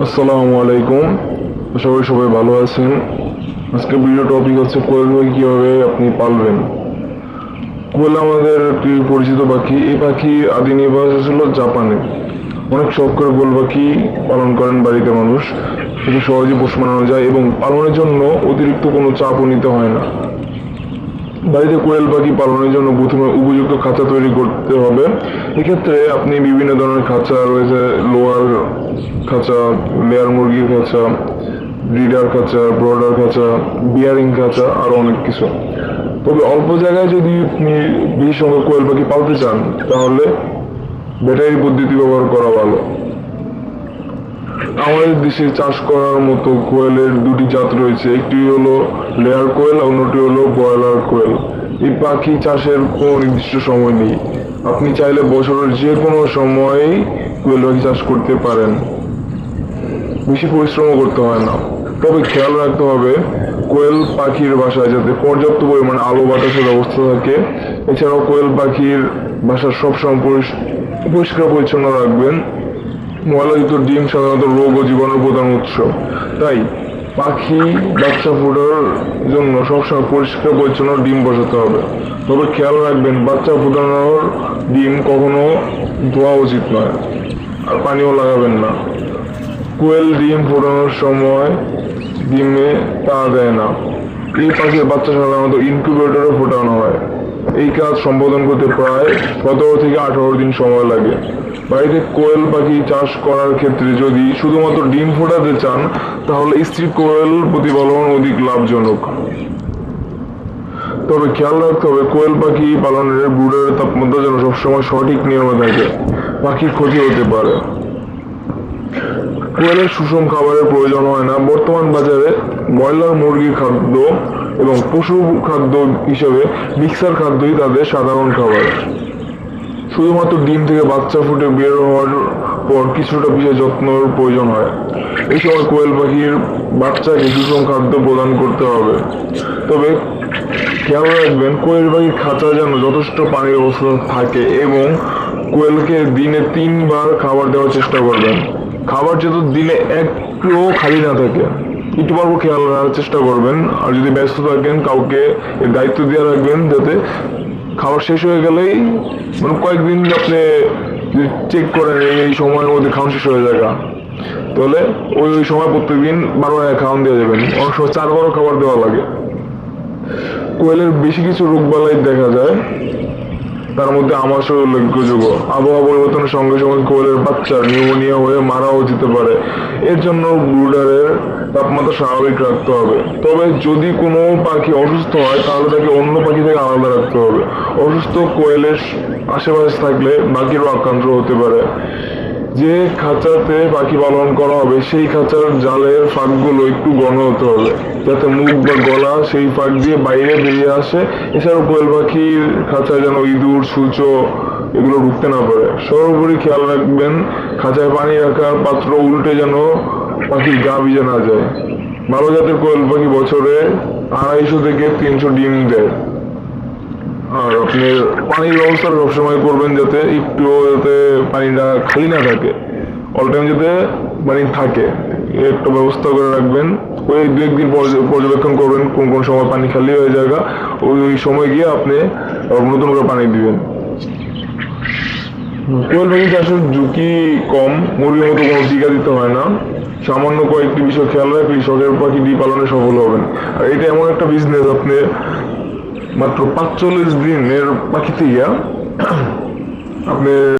আসসালামু আলাইকুম। আশা করি সবাই ভালো আছেন। আজকে ভিডিও টপিক হচ্ছে কোয়েল পাখি কীভাবে আপনি পালবেন। কোয়েল আমাদের একটি পরিচিত পাখি। এই পাখি আদি নিবাস ছিল জাপানে। অনেক শখ করে কোয়েল পাখি পালন করেন বাড়িতে মানুষ। খুব সহজে পোষ মানানো যায় এবং পালনের জন্য অতিরিক্ত কোনো চাপও নিতে হয় না। বাড়িতে কোয়েল পাখি পালনের জন্য প্রথমে উপযুক্ত খাঁচা তৈরি করতে হবে। এক্ষেত্রে আপনি বিভিন্ন ধরনের খাঁচা রয়েছে, লোয়ার খাঁচা, লেয়ার মুরগির খাঁচা, ব্রিডার খাঁচা, ব্রডার খাঁচা, বিয়ারিং খাঁচা, আরও অনেক কিছু। তবে অল্প জায়গায় যদি আপনি বেশি সংখ্যক কোয়েল পাখি পালতে চান তাহলে ব্যাটারি পদ্ধতি ব্যবহার করা ভালো। আমাদের দেশে চাষ করার মতো কোয়েলের দুটি জাত রয়েছে, একটি হলো লেয়ার কোয়েল, অন্যটি হলো ব্রয়লার কোয়েল। এই পাখি চাষের কোনো নির্দিষ্ট সময় নেই। আপনি চাইলে বছরের যে কোনো সময়েই কোয়েল পাখি চাষ করতে পারেন। বেশি পরিশ্রমও করতে হয় না। তবে খেয়াল রাখতে হবে কোয়েল পাখির বাসায় যাতে পর্যাপ্ত পরিমাণে আলো বাতাসের ব্যবস্থা থাকে। এছাড়াও কোয়েল পাখির বাসা সবসময় পরিষ্কার পরিচ্ছন্ন রাখবেন। ময়লাযুক্ত ডিম সাধারণত রোগ ও জীবাণুর প্রধান উৎস। তাই পাখি বাচ্চা ফোটার জন্য সবসময় পরিষ্কার পরিচ্ছন্ন ডিম বসাতে হবে। তবে খেয়াল রাখবেন বাচ্চা ফোটানোর ডিম কখনো ধোয়া উচিত নয়, আর পানিও লাগাবেন না। কোয়েল ডিম ফোটানোর সময় ডিমে তা দেয় না। এই পাখির বাচ্চা সাধারণত ইনকিউবেটরে ফোটানো হয়। এই কাজ সম্পাদন করতে প্রায় 17 থেকে 18 দিন সময় লাগে। বাড়িতে কোয়েল পাখি চাষ করার ক্ষেত্রে যদি শুধুমাত্র ডিম ফোটাতে চান তাহলে স্ত্রী কোয়েল প্রতিপালন অধিক লাভজনক। তবে খেয়াল রাখতে হবে কোয়েল পাখি পালনের ব্রুডারের তাপমাত্রা যেন সবসময় সঠিক নিয়মে থাকে। পাখির ক্ষতি হতে পারে। কোয়েলের সুষম খাবারের প্রয়োজন হয় না। বর্তমান বাজারে ব্রয়লার মুরগির খাদ্য এবং পশু খাদ্য হিসেবে মিক্সার খাদ্যই তাদের সাধারণ খাবার। শুধুমাত্র ডিম থেকে বাচ্চা ফুটে বের হওয়ার পর কিছুটা বিশেষ যত্নের প্রয়োজন হয়। এই সময় কোয়েল পাখির বাচ্চাকে সুষম খাদ্য প্রদান করতে হবে। তবে খেয়াল রাখবেন কোয়েল পাখির খাঁচা যেন যথেষ্ট পানির ব্যবস্থা থাকে এবং কোয়েলকে দিনে 3 বার খাবার দেওয়ার চেষ্টা করবেন। খাবার যাতে দিনে একটুও খালি না থাকে, একটু পারবো খেয়াল রাখার চেষ্টা করবেন। আর যদি ব্যস্ত থাকেন কাউকে এর দায়িত্ব দিয়ে রাখবেন, যাতে খাবার শেষ হয়ে গেলেই কয়েকদিন আপনি চেক করেন এই সময়ের মধ্যে খাওয়ান শেষ হয়ে যায়, তাহলে ওই সময় প্রত্যেকদিন 12 খাওয়ান দিয়ে যাবেন। অনেক সময় 4 বারও খাবার দেওয়া লাগে। কোয়েলের বেশি কিছু রোগবালাই দেখা যায়, তার মধ্যে আমাশয় উল্লেখযোগ্য। আবহাওয়া পরিবর্তনের সঙ্গে সঙ্গে কোয়েলের বাচ্চা নিউমোনিয়া হয়ে মারাও যেতে পারে। এর জন্য ব্রুডারের তাপমাত্রা স্বাভাবিক রাখতে হবে। তবে যদি কোনো পাখি অসুস্থ হয় তাহলে তাকে অন্য পাখি থেকে আলাদা রাখতে হবে। অসুস্থ কোয়েলের আশেপাশে থাকলে বাকিরও আক্রান্ত হতে পারে। যে খাঁচাতে পাখি পালন করা হবে সেই খাঁচার জালের ফাঁকগুলো একটু ঘন হতে হবে, যাতে মুখ বা গলা সেই ফাঁক দিয়ে বাইরে বেরিয়ে আসে। এছাড়াও কোয়েল পাখির খাঁচায় যেন ইঁদুর, সূচো এগুলো ঢুকতে না পারে। সর্বোপরি খেয়াল রাখবেন খাঁচায় পানি রাখার পাত্র উল্টে যেন পাখির গা ভিজে না যায়। ভালো জাতের কোয়েল পাখি বছরে 250 থেকে 300 ডিম দেয়। আর আপনি পানির ব্যবস্থা সবসময় করবেন যাতে পানিটা খালি না থাকে, অল টাইম যাতে পানি থাকে একটা ব্যবস্থা করে রাখবেন। ওই 2-1 দিন পর্যবেক্ষণ করবেন কোন কোন সময় পানি খালি হয়ে যাবে। ওই সময় গিয়ে আপনি নতুন করে পানি দিবেন। কোয়েল পাখি চাষের ঝুঁকি কম, মুরগির মতো কোনো টিকা দিতে হয় না। সামান্য কয়েকটি বিষয় খেয়াল রাখলে শখের পাখিটি পালনে সফল হবেন। আর এটা এমন একটা বিজনেস, আপনি মাত্র 45 দিনের পাখি থেকে আপনি